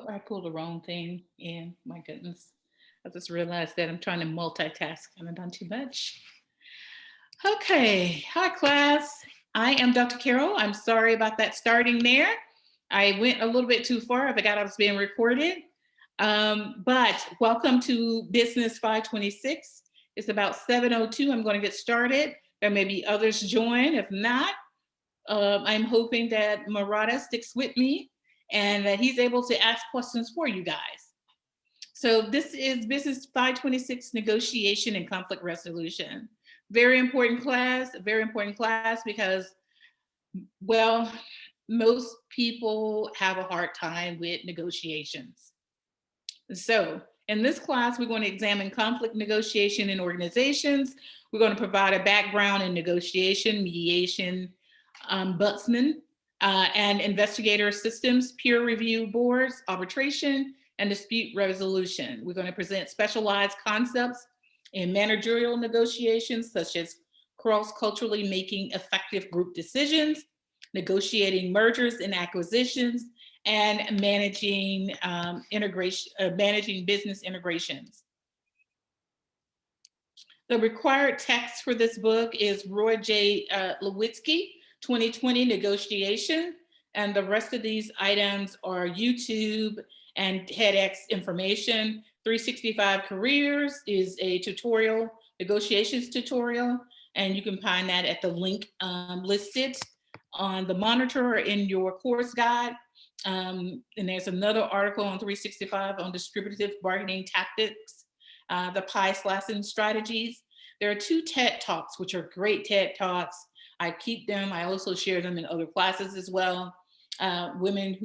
Oh, I pulled the wrong thing in. My goodness. I just realized that I'm trying to multitask. I've done too much. Okay. Hi, class. I am Dr. Carol. I'm sorry about that starting there. I went a little bit too far. I forgot I was being recorded. But welcome to Business 526. It's about 7:02. I'm going to get started. There may be others join. If not, I'm hoping that Murata sticks with me and that he's able to ask questions for you guys. So this is Business 526 Negotiation and Conflict Resolution. Very important class because, well, most people have a hard time with negotiations. So in this class, we're going to examine conflict negotiation in organizations. We're going to provide a background in negotiation, mediation, ombudsmen, and investigator systems, peer review boards, arbitration, and dispute resolution. We're going to present specialized concepts in managerial negotiations, such as cross-culturally making effective group decisions, negotiating mergers and acquisitions, and managing managing business integrations. The required text for this book is Roy J. Lewitsky, 2020 Negotiation, and the rest of these items are YouTube and TEDx information. 365 Careers is a tutorial, negotiations tutorial, and you can find that at the link listed on the monitor or in your course guide. And there's another article on 365 on distributive bargaining tactics, the pie slicing strategies. There are 2 TED Talks, which are great TED Talks. I keep them. I also share them in other classes as well. Women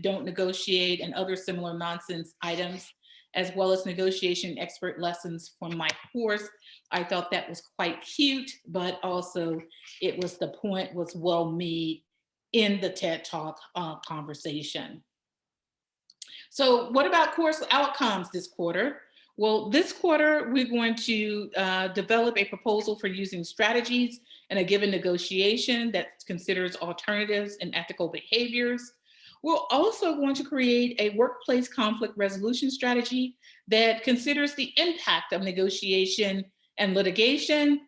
don't negotiate and other similar nonsense items, as well as negotiation expert lessons from my course. I thought that was quite cute, but also the point was well made in the TED Talk conversation. So what about course outcomes this quarter? Well, this quarter, we're going to develop a proposal for using strategies in a given negotiation that considers alternatives and ethical behaviors. We're also going to create a workplace conflict resolution strategy that considers the impact of negotiation and litigation.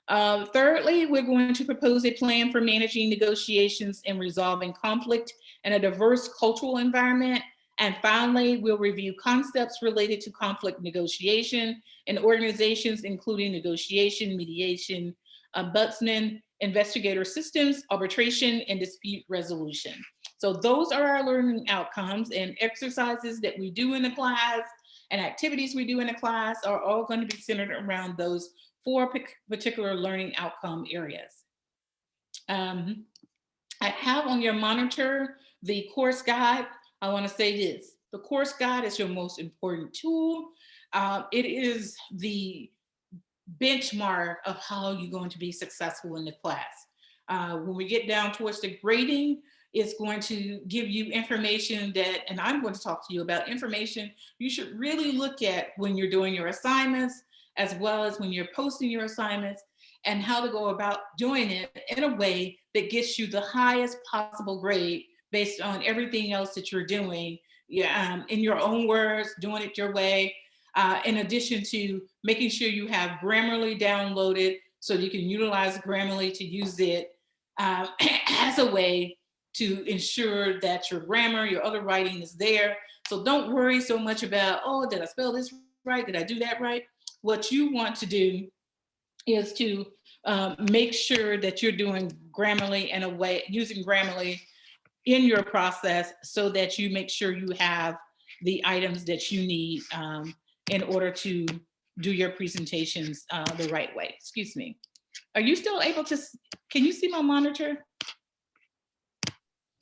Thirdly, we're going to propose a plan for managing negotiations and resolving conflict in a diverse cultural environment. And finally, we'll review concepts related to conflict negotiation in organizations, including negotiation, mediation, ombudsman, investigator systems, arbitration, and dispute resolution. So those are our learning outcomes, and exercises that we do in the class and activities we do in the class are all going to be centered around those 4 particular learning outcome areas. I have on your monitor the course guide. I want to say this: the course guide is your most important tool. It is the benchmark of how you're going to be successful in the class. When we get down towards the grading, it's going to give you information that, and I'm going to talk to you about information you should really look at when you're doing your assignments, as well as when you're posting your assignments, and how to go about doing it in a way that gets you the highest possible grade based on everything else that you're doing, in your own words, doing it your way, in addition to making sure you have Grammarly downloaded so you can utilize Grammarly to use it as a way to ensure that your grammar, your other writing is there. So don't worry so much about, oh, did I spell this right? Did I do that right? What you want to do is to make sure that you're doing Grammarly in a way, using Grammarly in your process, so that you make sure you have the items that you need in order to do your presentations the right way. Excuse me. Are you still able to, can you see my monitor?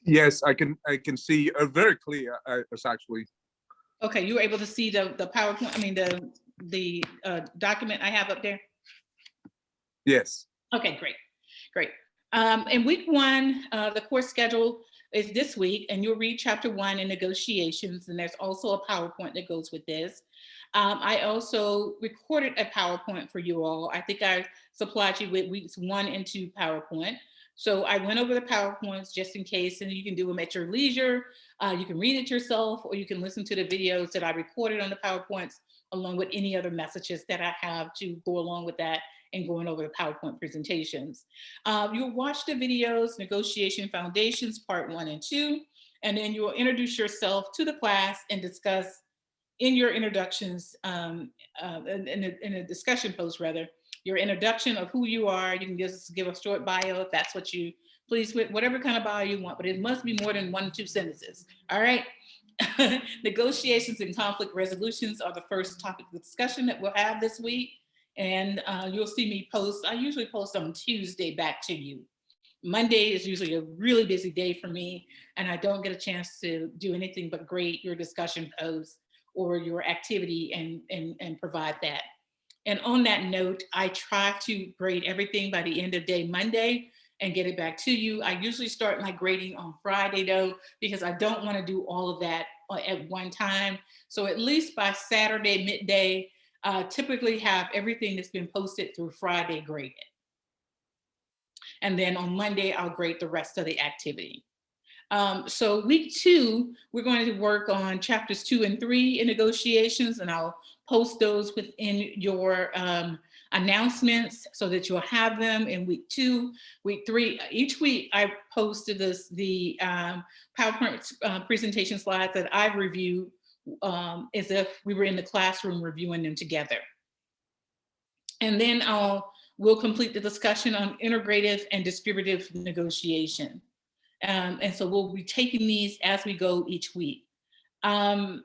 Yes, I can see very clear. It's actually. Okay, you were able to see the PowerPoint, I mean the document I have up there? Yes. Okay, great. In week 1, the course schedule is this week, and you'll read chapter 1 in negotiations, and there's also a PowerPoint that goes with this. I also recorded a PowerPoint for you all. I think I supplied you with weeks 1 and 2 PowerPoint. So I went over the PowerPoints just in case, and you can do them at your leisure. You can read it yourself, or you can listen to the videos that I recorded on the PowerPoints, along with any other messages that I have to go along with that and going over the PowerPoint presentations. You'll watch the videos, Negotiation Foundations, part 1 and 2, and then you will introduce yourself to the class and discuss in your introductions, in a discussion post rather, your introduction of who you are. You can just give a short bio if that's what you please with, whatever kind of bio you want, but it must be more than 1 or 2 sentences. All right. Negotiations and conflict resolutions are the first topic of discussion that we'll have this week. And you'll see me post. I usually post on Tuesday back to you. Monday is usually a really busy day for me, and I don't get a chance to do anything but grade your discussion posts or your activity and provide that. And on that note, I try to grade everything by the end of day Monday and get it back to you. I usually start my grading on Friday though, because I don't want to do all of that at one time. So at least by Saturday midday, typically have everything that's been posted through Friday graded. And then on Monday, I'll grade the rest of the activity. So week 2, we're going to work on chapters 2 and 3 in negotiations, and I'll post those within your announcements so that you'll have them in week 2, week 3. Each week I posted the PowerPoint presentation slides that I've reviewed as if we were in the classroom reviewing them together. And then we'll complete the discussion on integrative and distributive negotiation. And so we'll be taking these as we go each week. In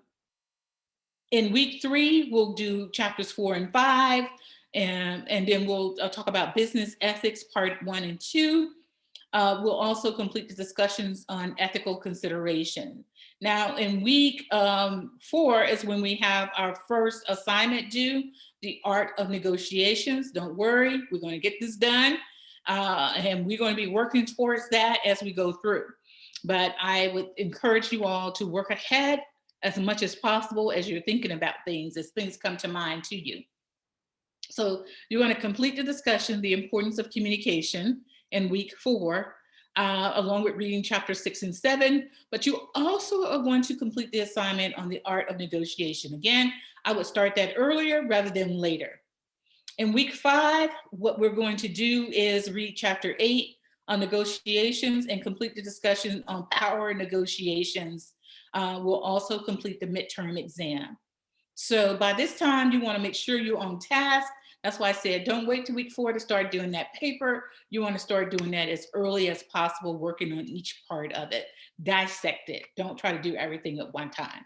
week 3, we'll do chapters 4 and 5, and then we'll talk about business ethics, part 1 and 2. We'll also complete the discussions on ethical consideration. Now in week 4 is when we have our first assignment due, the art of negotiations. Don't worry, we're going to get this done. And we're going to be working towards that as we go through. But I would encourage you all to work ahead as much as possible as you're thinking about things, as things come to mind to you. So you're going to complete the discussion, the importance of communication in week 4, along with reading chapters 6 and 7. But you also are going to complete the assignment on the art of negotiation. Again, I would start that earlier rather than later. In week 5, what we're going to do is read chapter 8 on negotiations and complete the discussion on power negotiations. We'll also complete the midterm exam. So by this time, you want to make sure you're on task. That's why I said, don't wait till week 4 to start doing that paper. You want to start doing that as early as possible, working on each part of it. Dissect it. Don't try to do everything at one time.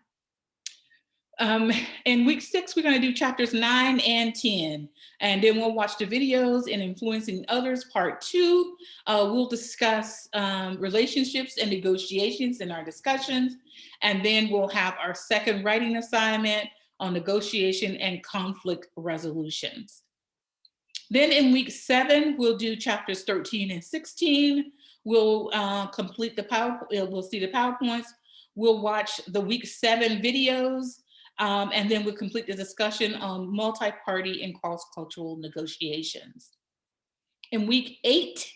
In week 6, we're going to do chapters 9 and 10, and then we'll watch the videos and influencing others, part 2. We'll discuss relationships and negotiations in our discussions, and then we'll have our second writing assignment on negotiation and conflict resolutions. Then in week 7, we'll do chapters 13 and 16. We'll complete the we'll see the PowerPoints. We'll watch the week 7 videos. And then we'll complete the discussion on multi-party and cross-cultural negotiations. In week 8,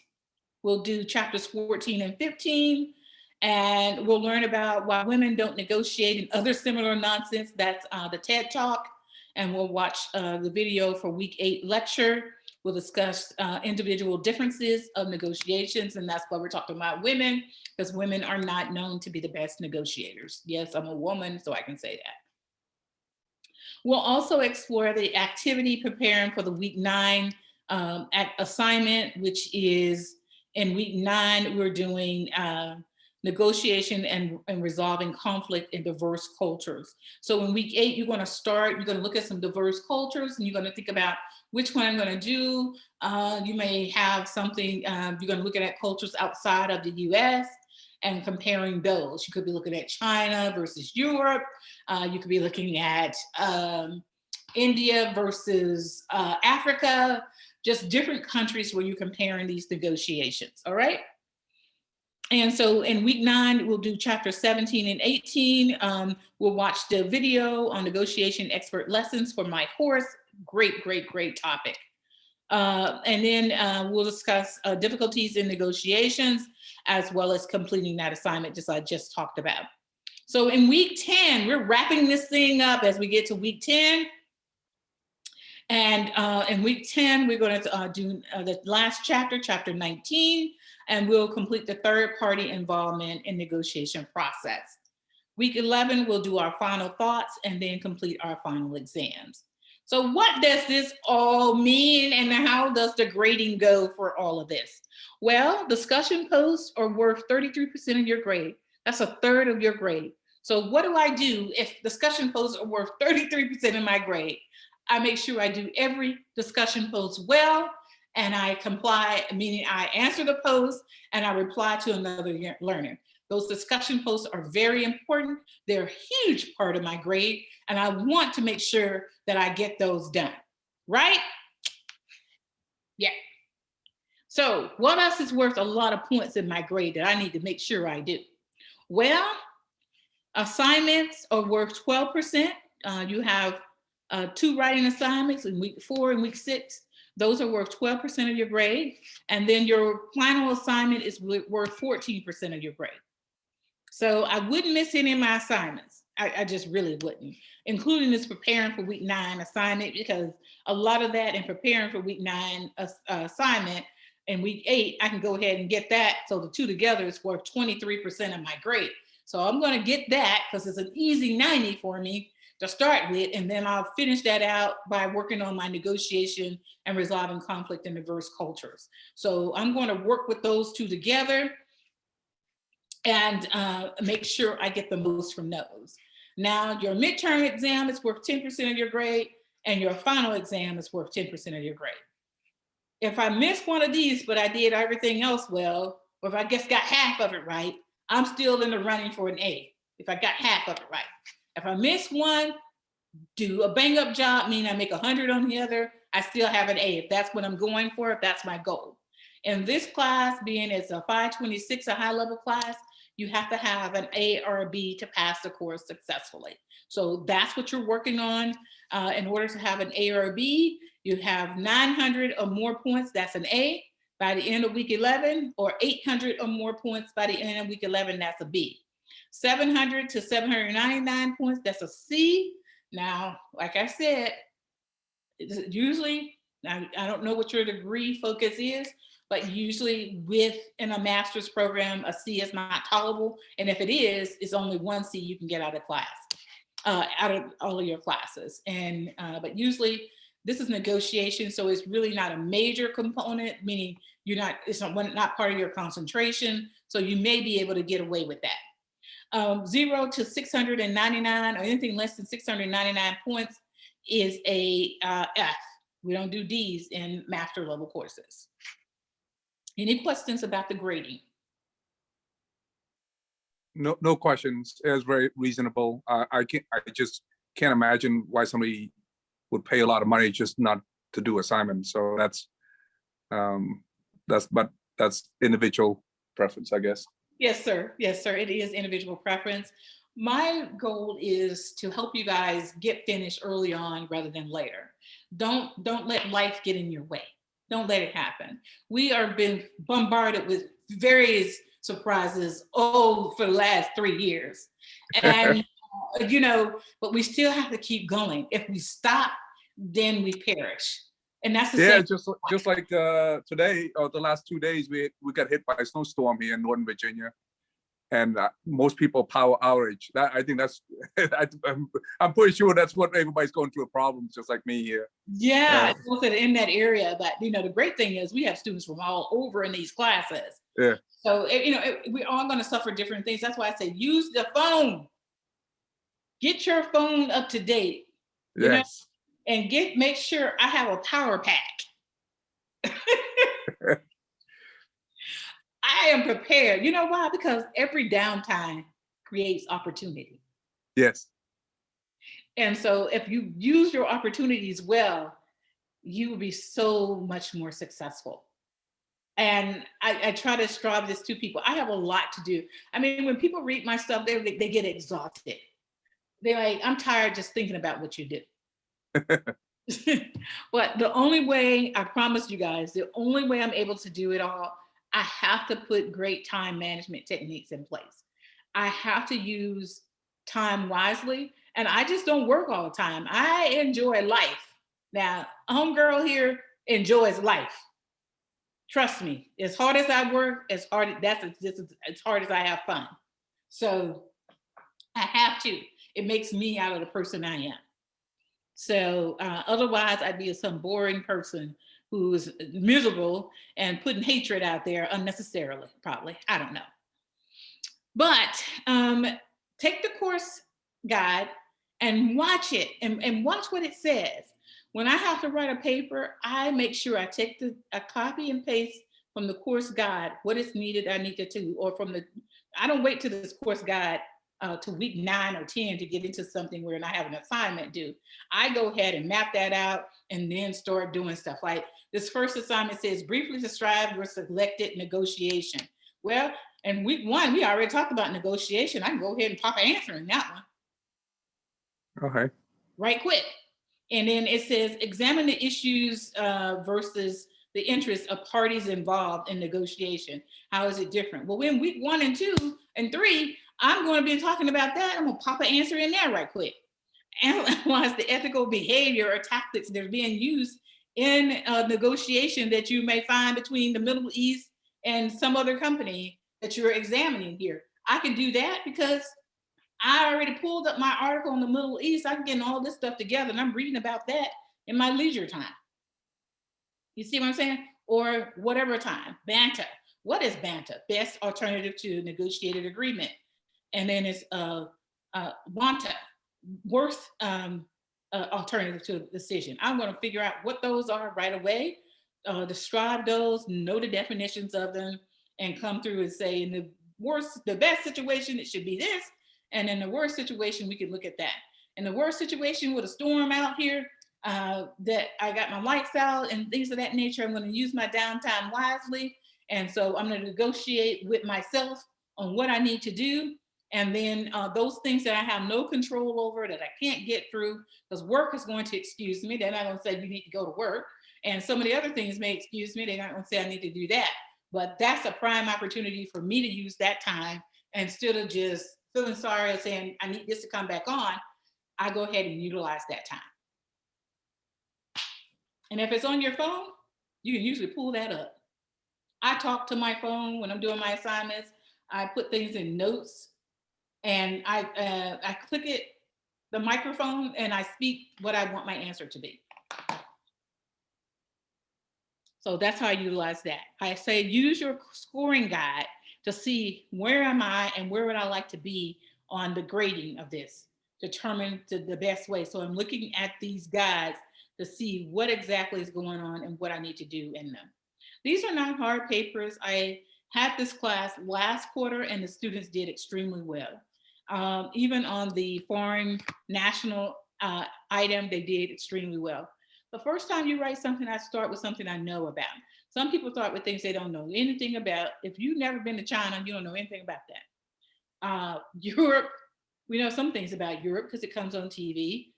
we'll do chapters 14 and 15, and we'll learn about why women don't negotiate and other similar nonsense. That's the TED Talk, and we'll watch the video for week 8 lecture. We'll discuss individual differences of negotiations, and that's why we're talking about women, because women are not known to be the best negotiators. Yes, I'm a woman, so I can say that. We'll also explore the activity preparing for the week 9 assignment, which is in week 9, we're doing negotiation and resolving conflict in diverse cultures. So in week 8, you're going to look at some diverse cultures, and you're going to think about which one I'm going to do. You may have something, you're going to look at cultures outside of the US and comparing those. You could be looking at China versus Europe. You could be looking at India versus Africa, just different countries where you're comparing these negotiations, all right? And so in week 9, we'll do chapter 17 and 18. We'll watch the video on negotiation expert lessons for my course. Great, great, great topic. And then we'll discuss difficulties in negotiations, as well as completing that assignment I just talked about. So in week 10, we're wrapping this thing up as we get to week 10. And in week 10, we're going to do the last chapter, chapter 19, and we'll complete the third party involvement in negotiation process. Week 11, we'll do our final thoughts and then complete our final exams. So what does this all mean, and how does the grading go for all of this? Well, discussion posts are worth 33% of your grade. That's a third of your grade. So what do I do if discussion posts are worth 33% of my grade? I make sure I do every discussion post well, and I comply, meaning I answer the post and I reply to another learner. Those discussion posts are very important. They're a huge part of my grade, and I want to make sure that I get those done, right? Yeah. So what else is worth a lot of points in my grade that I need to make sure I do? Well, assignments are worth 12%. You have 2 writing assignments in week 4 and week 6. Those are worth 12% of your grade. And then your final assignment is worth 14% of your grade. So I wouldn't miss any of my assignments. I just really wouldn't, including this preparing for week 9 assignment, because a lot of that in preparing for week 9 assignment in week 8, I can go ahead and get that. So the two together is worth 23% of my grade. So I'm going to get that because it's an easy 90 for me to start with, and then I'll finish that out by working on my negotiation and resolving conflict in diverse cultures. So I'm going to work with those two together and make sure I get the most from those. Now, your midterm exam is worth 10% of your grade, and your final exam is worth 10% of your grade. If I miss one of these, but I did everything else well, or if I just got half of it right, I'm still in the running for an A, if I got half of it right. If I miss one, do a bang up job, meaning I make 100 on the other, I still have an A if that's what I'm going for, if that's my goal. In this class, being it's a 526, a high level class, you have to have an A or a B to pass the course successfully. So that's what you're working on. In order to have an A or a B, you have 900 or more points, that's an A by the end of week 11, or 800 or more points by the end of week 11, that's a B. 700 to 799 points, that's a C. Now, like I said, usually, I don't know what your degree focus is, but usually within a master's program, a C is not tolerable. And if it is, it's only one C you can get out of class, out of all of your classes. And but usually this is negotiation, so it's really not a major component, meaning it's not part of your concentration. So you may be able to get away with that. 0 to 699 or anything less than 699 points is a F. We don't do D's in master level courses. Any questions about the grading? No questions. It was very reasonable. I just can't imagine why somebody would pay a lot of money just not to do assignments. So that's individual preference, I guess. Yes, sir. Yes, sir. It is individual preference. My goal is to help you guys get finished early on rather than later. Don't let life get in your way. Don't let it happen. We are been bombarded with various surprises for the last 3 years. And, but we still have to keep going. If we stop, then we perish. And that's the same. Just like today or the last 2 days, we got hit by a snowstorm here in Northern Virginia, and most people power outage. I think that's I'm pretty sure that's what everybody's going through a problem, just like me here. Yeah, in that area. But the great thing is we have students from all over in these classes. Yeah. So we're all going to suffer different things. That's why I say use the phone. Get your phone up to date. Yes. And make sure I have a power pack. I am prepared. You know why? Because every downtime creates opportunity. Yes. And so if you use your opportunities well, you will be so much more successful. And I try to strive this to people. I have a lot to do. I mean, when people read my stuff, they get exhausted. They're like, I'm tired just thinking about what you do. But the only way, I promise you guys, the only way I'm able to do it all, I have to put great time management techniques in place. I have to use time wisely, and I just don't work all the time. I enjoy life. Now, homegirl here enjoys life. Trust me, as hard as I work, as hard as hard as I have fun. So I have to. It makes me out of the person I am. So otherwise, I'd be some boring person who's miserable and putting hatred out there unnecessarily, probably. I don't know. But take the course guide and watch it and watch what it says. When I have to write a paper, I make sure I take a copy and paste from the course guide what is needed, I need to do, or from the, I don't wait to this course guide to week 9 or 10 to get into something where I have an assignment due. I go ahead and map that out and then start doing stuff. Like this first assignment says, briefly describe your selected negotiation. Well, in week 1, we already talked about negotiation. I can go ahead and pop an answer in that one. Okay. Right quick. And then it says, examine the issues versus the interests of parties involved in negotiation. How is it different? Well, in week 1 and 2 and 3, I'm going to be talking about that. I'm going to pop an answer in there right quick. Analyze the ethical behavior or tactics that are being used in negotiation that you may find between the Middle East and some other company that you're examining here. I can do that because I already pulled up my article on the Middle East. I'm getting all this stuff together and I'm reading about that in my leisure time. You see what I'm saying? Or whatever time. BANTA. What is BANTA? Best alternative to negotiated agreement. And then it's WANTA. Worst alternative to a decision. I'm going to figure out what those are right away, describe those, know the definitions of them, and come through and say, in the best situation, it should be this. And in the worst situation, we could look at that. In the worst situation with a storm out here, that I got my lights out and things of that nature, I'm going to use my downtime wisely. And so I'm going to negotiate with myself on what I need to do. And then those things that I have no control over, that I can't get through, because work is going to excuse me. They're not going to say you need to go to work. And some of the other things may excuse me. They're not going to say I need to do that. But that's a prime opportunity for me to use that time instead of just feeling sorry and saying I need this to come back on. I go ahead and utilize that time. And if it's on your phone, you can usually pull that up. I talk to my phone when I'm doing my assignments. I put things in notes, and I click it, the microphone, and I speak what I want my answer to be. So that's how I utilize that. I say use your scoring guide to see where am I and where would I like to be on the grading of this, determine the best way. So I'm looking at these guides to see what exactly is going on and what I need to do in them. These are not hard papers. I had this class last quarter and the students did extremely well. Even on the foreign national item, they did extremely well. The first time you write something, I start with something I know about. Some people start with things they don't know anything about. If you've never been to China, you don't know anything about that. Europe, we know some things about Europe because it comes on TV,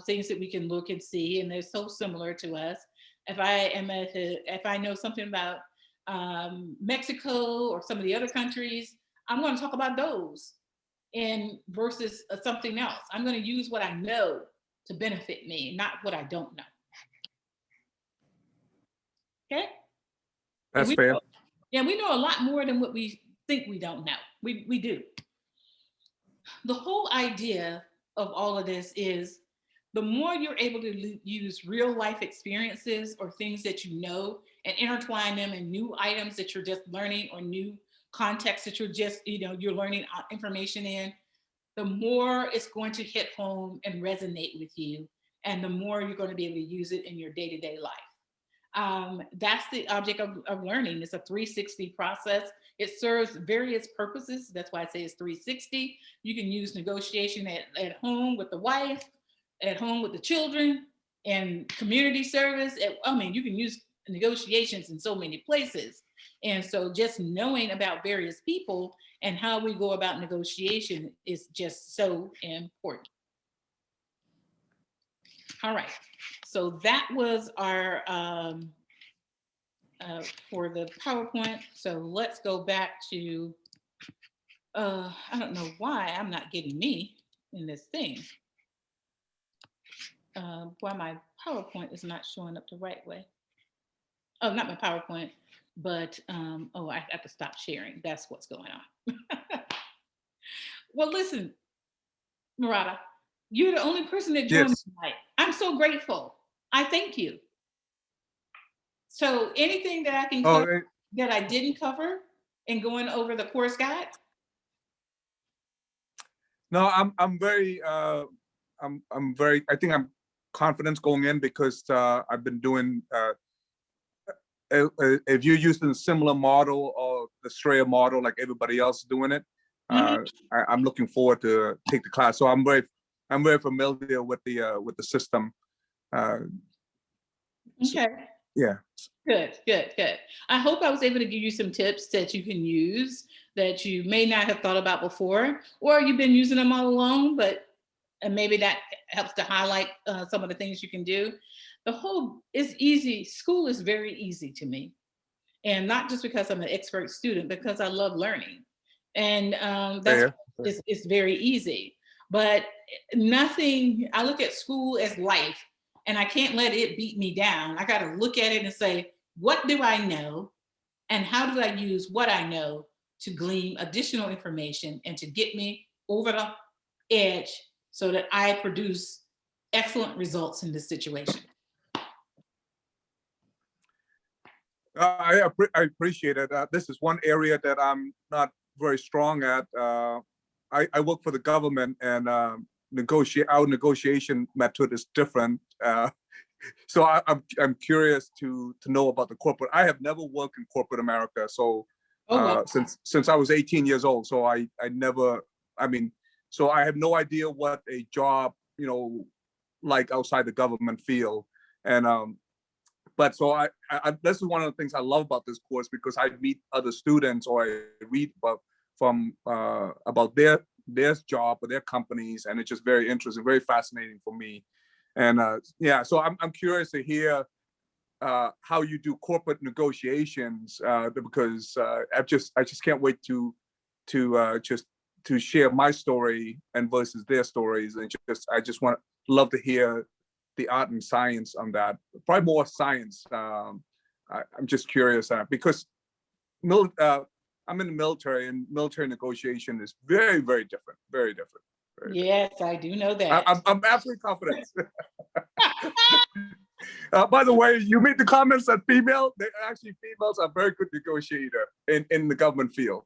things that we can look and see, and they're so similar to us. If I know something about Mexico or some of the other countries, I'm going to talk about those and versus something else. I'm going to use what I know to benefit me, not what I don't know. Okay? That's fair. Yeah, we know a lot more than what we think we don't know. We do. The whole idea of all of this is the more you're able to use real life experiences or things that you know and intertwine them in new items that you're just learning or new contexts that you're just, you're learning information in, the more it's going to hit home and resonate with you. And the more you're going to be able to use it in your day-to-day life. That's the object of learning. It's a 360 process. It serves various purposes. That's why I say it's 360. You can use negotiation at home with the wife, at home with the children, and community service. You can use negotiations in so many places. And so just knowing about various people and how we go about negotiation is just so important. All right. So that was our for the PowerPoint. So let's go back to, I don't know why I'm not getting me in this thing. Why my PowerPoint is not showing up the right way. Oh, not my PowerPoint, but oh, I have to stop sharing. That's what's going on. Well, listen, Murata, you're the only person that joined me Yes. tonight. I'm so grateful. I thank you. So anything that I can Oh, cover that I didn't cover in going over the course guide? no, I'm very I'm very, I think I'm confident going in because I've been doing if you're using a similar model or the Strayer model like everybody else is doing it, I'm looking forward to take the class. So I'm very familiar with the system. So, Okay. yeah. Good, good, good. I hope I was able to give you some tips that you can use that you may not have thought about before, or you've been using them all along, but and maybe that helps to highlight some of the things you can do. The whole is easy. School is very easy to me, and not just because I'm an expert student, because I love learning, and that's Fair. it's very easy. But nothing. I look at school as life, and I can't let it beat me down. I got to look at it and say, what do I know, and how do I use what I know to glean additional information and to get me over the edge so that I produce excellent results in this situation. I appreciate it. This is one area that I'm not very strong at. I work for the government, and our negotiation method is different. So I'm curious to know about the corporate. I have never worked in corporate America, so Well. since I was 18 years old. So I never. I mean, so I have no idea what a job like outside the government field, and but so this is one of the things I love about this course, because I meet other students or I read about their job or their companies, and it's just very interesting, very fascinating for me. And yeah, so I'm curious to hear how you do corporate negotiations, because I just can't wait to share my story and versus their stories, and I just love to hear the art and science on that. Probably more science. I'm just curious because I'm in the military, and military negotiation is very, very different. Very different. Yes, I do know that. I'm absolutely confident. By the way, you made the comments that females are very good negotiator in the government field.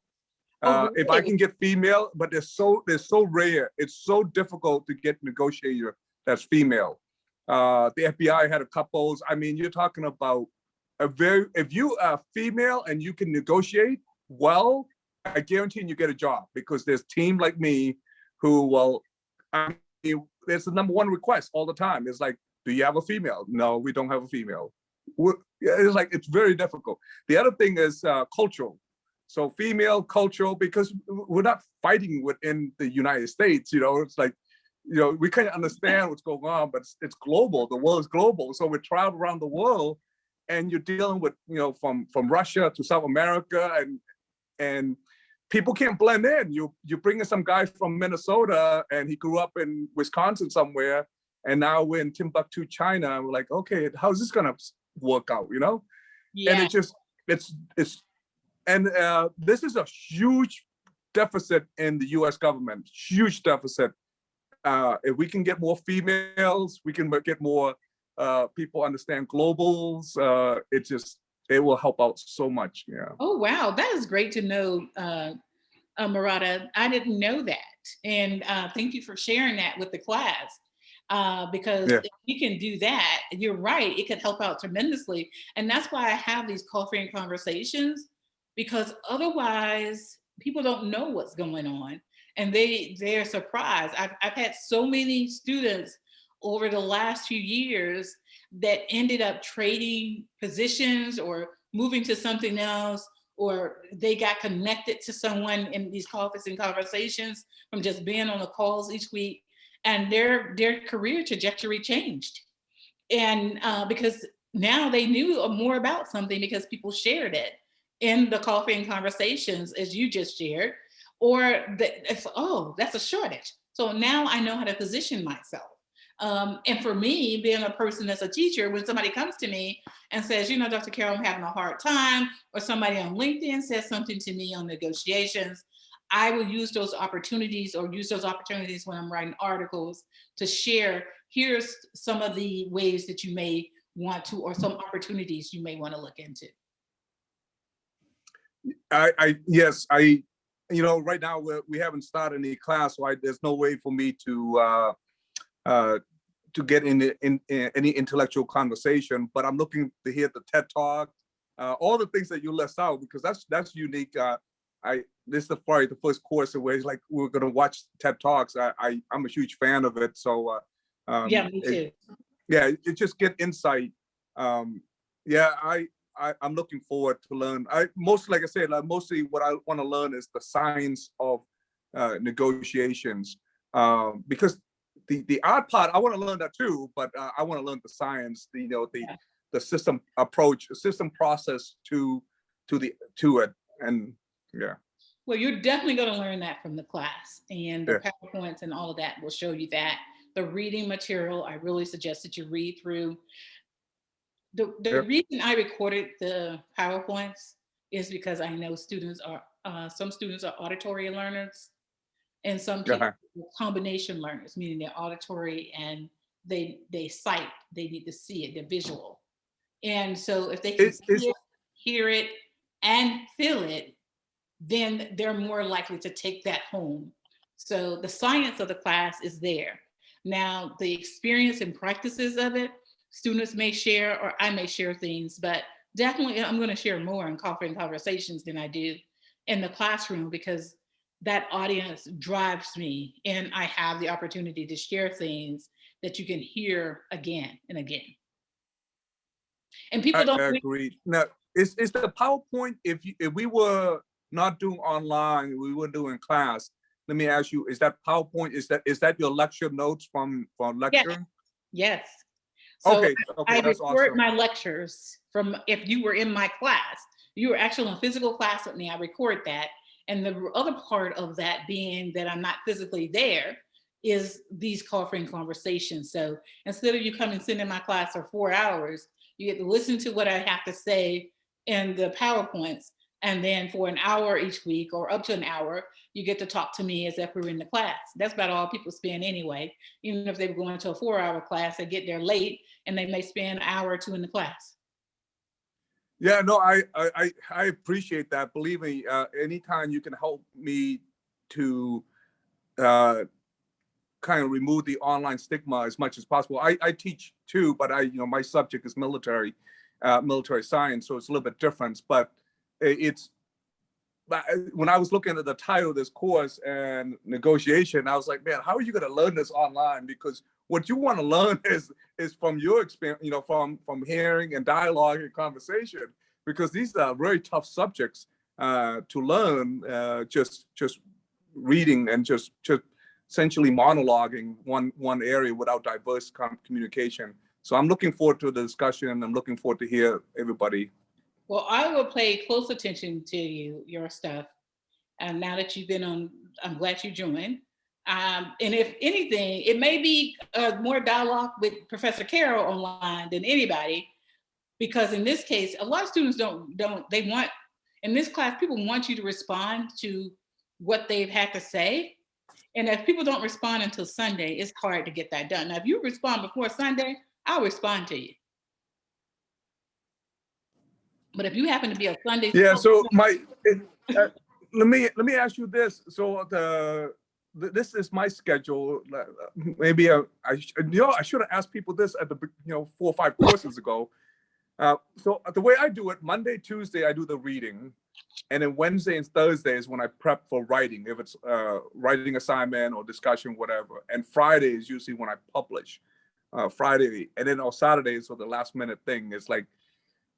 Really? If I can get female, but they're so rare. It's so difficult to get negotiator that's female. The FBI had a couples. I mean, you're talking about if you are female and you can negotiate well, I guarantee you get a job, because there's team like me who will. I mean, there's the number one request all the time. It's like, do you have a female? No, we don't have a female. It's like, it's very difficult. The other thing is cultural. So female cultural, because we're not fighting within the United States. It's like, we can't understand what's going on, but it's global. The world is global. So we travel around the world, and you're dealing with, from Russia to South America, and people can't blend in. You bring in some guy from Minnesota, and he grew up in Wisconsin somewhere, and now we're in Timbuktu, China. And we're like, okay, how's this gonna work out? Yeah. And this is a huge deficit in the U.S. government. Huge deficit. If we can get more females, we can get more people understand globals. It will help out so much. Yeah. Oh, wow. That is great to know, Murata. I didn't know that. And thank you for sharing that with the class. Because if we can do that, you're right, it could help out tremendously. And that's why I have these coffee and conversations, because otherwise people don't know what's going on, and they're surprised. I've had so many students over the last few years that ended up trading positions or moving to something else, or they got connected to someone in these coffees and conversations from just being on the calls each week, and their career trajectory changed. And because now they knew more about something because people shared it in the coffee and conversations, as you just shared, or it's, oh, that's a shortage. So now I know how to position myself. And for me, being a person that's a teacher, when somebody comes to me and says, you know, Dr. Carroll, I'm having a hard time, or somebody on LinkedIn says something to me on negotiations, I will use those opportunities, or use those opportunities when I'm writing articles, to share, here's some of the ways that you may want to, or some opportunities you may want to look into. Yes, you know, right now we haven't started any class, so there's no way for me to get in any intellectual conversation. But I'm looking to hear the TED Talk, all the things that you list out, because that's unique. This is probably the first course where it's like we're going to watch TED Talks. I'm a huge fan of it. So Yeah, me too. it just get insight. Yeah, I'm looking forward to learn. Like I said, mostly what I want to learn is the science of negotiations, because the art part, I want to learn that too, but I want to learn the science, the system approach, system process to it, and yeah. Well, you're definitely going to learn that from the class, and the PowerPoints and all of that will show you that. The reading material, I really suggest that you read through. The reason I recorded the PowerPoints is because I know students are, some students are auditory learners, and some people are combination learners, meaning they're auditory and they cite, they need to see it, they're visual. And so if they can see it, hear it, and feel it, then they're more likely to take that home. So the science of the class is there. Now, the experience and practices of it, students may share, or I may share things, but definitely I'm going to share more in coffee and conversations than I do in the classroom, because that audience drives me, and I have the opportunity to share things that you can hear again and again. And people don't agree. Now, is the PowerPoint, if we were not doing online, we were doing class, let me ask you, is that PowerPoint, is that your lecture notes from lecture? Yes. So okay, I that's record awesome. my lectures from, if you were in my class, you were actually in physical class with me, I record that. And the other part of that being that I'm not physically there is these coffee and conversations. So instead of you coming and sitting in my class for 4 hours, you get to listen to what I have to say in the PowerPoints. And then for an hour each week, or up to an hour, you get to talk to me as if we were in the class. That's about all people spend anyway. Even if they were going to a 4-hour class, they get there late and they may spend an hour or two in the class. Yeah, no, I appreciate that. Believe me, anytime you can help me to kind of remove the online stigma as much as possible. I teach too, but my subject is military science, so it's a little bit different. But when I was looking at the title of this course and negotiation, I was like, man, how are you going to learn this online? Because what you want to learn is from your experience, from hearing and dialogue and conversation, because these are very tough subjects to learn, just reading and just essentially monologuing one area without diverse communication. So I'm looking forward to the discussion, and I'm looking forward to hear everybody. Well, I will pay close attention to your stuff. And now that you've been on, I'm glad you joined. And if anything, it may be more dialogue with Professor Carroll online than anybody, because in this case, a lot of students they want, in this class, people want you to respond to what they've had to say. And if people don't respond until Sunday, it's hard to get that done. Now, if you respond before Sunday, I'll respond to you. But if you happen to be a Sunday, so let me ask you this. So this is my schedule. Maybe I should have asked people this at the 4 or 5 courses ago. So the way I do it, Monday, Tuesday, I do the reading, and then Wednesday and Thursday is when I prep for writing, if it's writing assignment or discussion, whatever. And Friday is usually when I publish. Friday, and then on Saturdays for the last minute thing. It's like,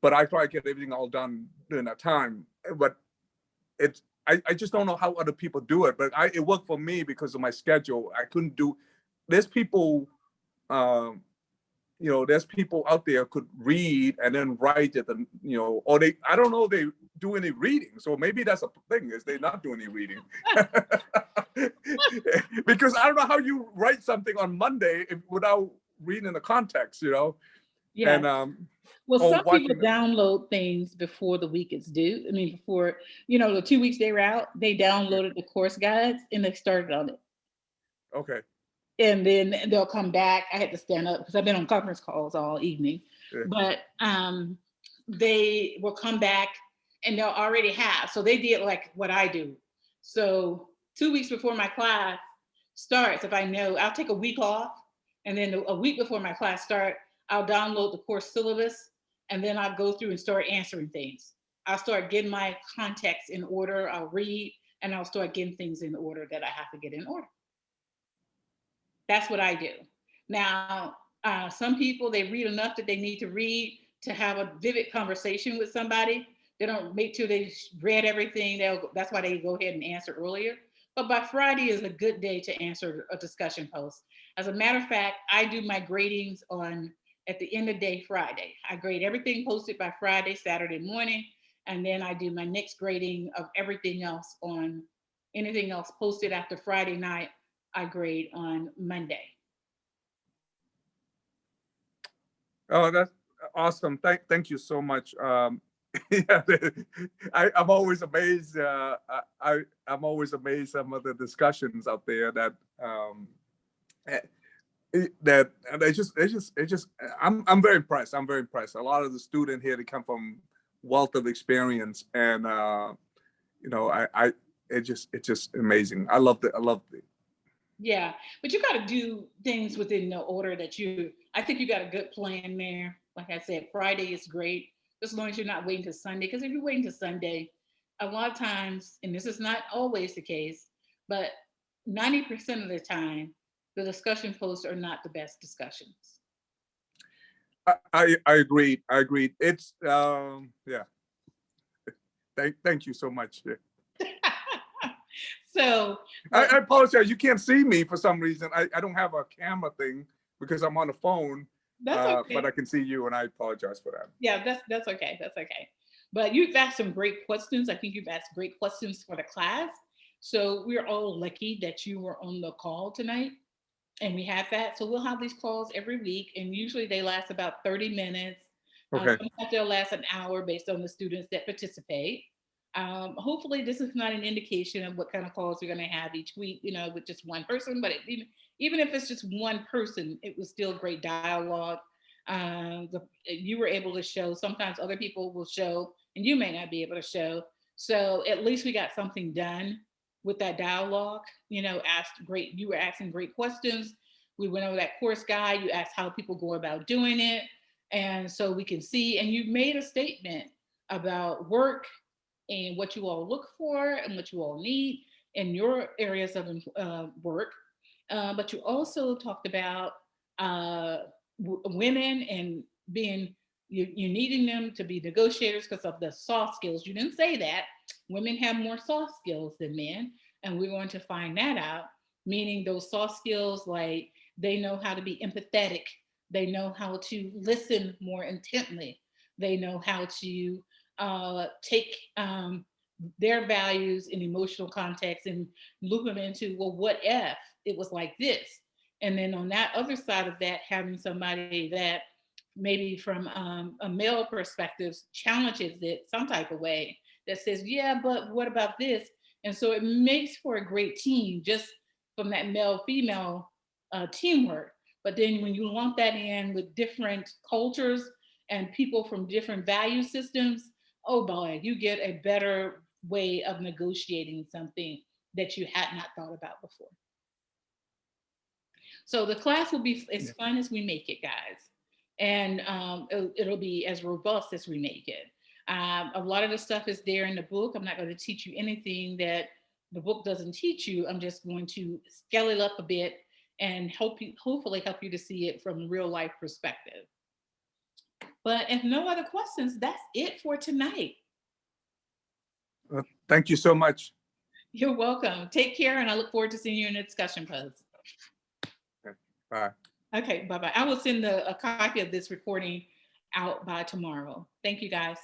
but I try to get everything all done during that time. But it's I just don't know how other people do it. But it worked for me because of my schedule. I couldn't do. There's people, there's people out there could read and then write it, and or I don't know if they do any reading. So maybe that's a thing, is they not doing any reading. Because I don't know how you write something on Monday without reading the context, Yeah. and Well, some people watching. download things before the week is due. I mean, before, the 2 weeks they were out, they downloaded the course guides and they started on it. Okay. And then they'll come back. I had to stand up because I've been on conference calls all evening. Yeah. But they will come back and they'll already have. So they did like what I do. So 2 weeks before my class starts, if I know, I'll take a week off. And then a week before my class start, I'll download the course syllabus. And then I'll go through and start answering things. I'll start getting my context in order. I'll read and I'll start getting things in order that I have to get in order. That's what I do. Now, some people, they read enough that they need to read to have a vivid conversation with somebody. They don't make sure they read everything. That's why they go ahead and answer earlier. But by Friday is a good day to answer a discussion post. As a matter of fact, I do my gradings at the end of day Friday. I grade everything posted by Friday, Saturday morning, and then I do my next grading of everything else on anything else posted after Friday night. I grade on Monday. Oh, that's awesome. Thank you so much. Yeah, I'm always amazed. I'm always amazed some of the discussions out there that I'm very impressed. I'm very impressed. A lot of the students here, they come from wealth of experience, and it's just amazing. I love it. Yeah, but you got to do things within the order that I think you got a good plan there. Like I said, Friday is great, as long as you're not waiting to Sunday. Because if you're waiting to Sunday, a lot of times, and this is not always the case, but 90% of the time, the discussion posts are not the best discussions. I agreed. It's yeah. Thank you so much. So I apologize. You can't see me for some reason. I don't have a camera thing because I'm on the phone. That's okay. But I can see you, and I apologize for that. Yeah, that's okay. That's okay. But you've asked some great questions. I think you've asked great questions for the class. So we're all lucky that you were on the call tonight. And we have that. So we'll have these calls every week. And usually they last about 30 minutes. Okay. Sometimes they'll last an hour based on the students that participate. Hopefully this is not an indication of what kind of calls we're going to have each week, with just one person. But even if it's just one person, it was still great dialogue. You were able to show, sometimes other people will show, and you may not be able to show. So at least we got something done with that dialogue. You were asking great questions. We went over that course guide. You asked how people go about doing it. And so we can see, and you made a statement about work and what you all look for and what you all need in your areas of work. But you also talked about women and you needing them to be negotiators because of the soft skills. You didn't say that. Women have more soft skills than men, and we're going to find that out, meaning those soft skills, like they know how to be empathetic. They know how to listen more intently. They know how to take their values in emotional context and loop them into, well, what if it was like this? And then on that other side of that, having somebody that maybe from a male perspective challenges it some type of way, that says, yeah, but what about this? And so it makes for a great team just from that male-female teamwork. But then when you lump that in with different cultures and people from different value systems, oh boy, you get a better way of negotiating something that you had not thought about before. So the class will be as fun as we make it, guys. And it'll be as robust as we make it. A lot of the stuff is there in the book. I'm not going to teach you anything that the book doesn't teach you. I'm just going to scale it up a bit and hopefully help you to see it from real life perspective. But if no other questions, that's it for tonight. Thank you so much. You're welcome. Take care, and I look forward to seeing you in the discussion post. Okay, bye. Okay, bye-bye. I will send a copy of this recording out by tomorrow. Thank you, guys.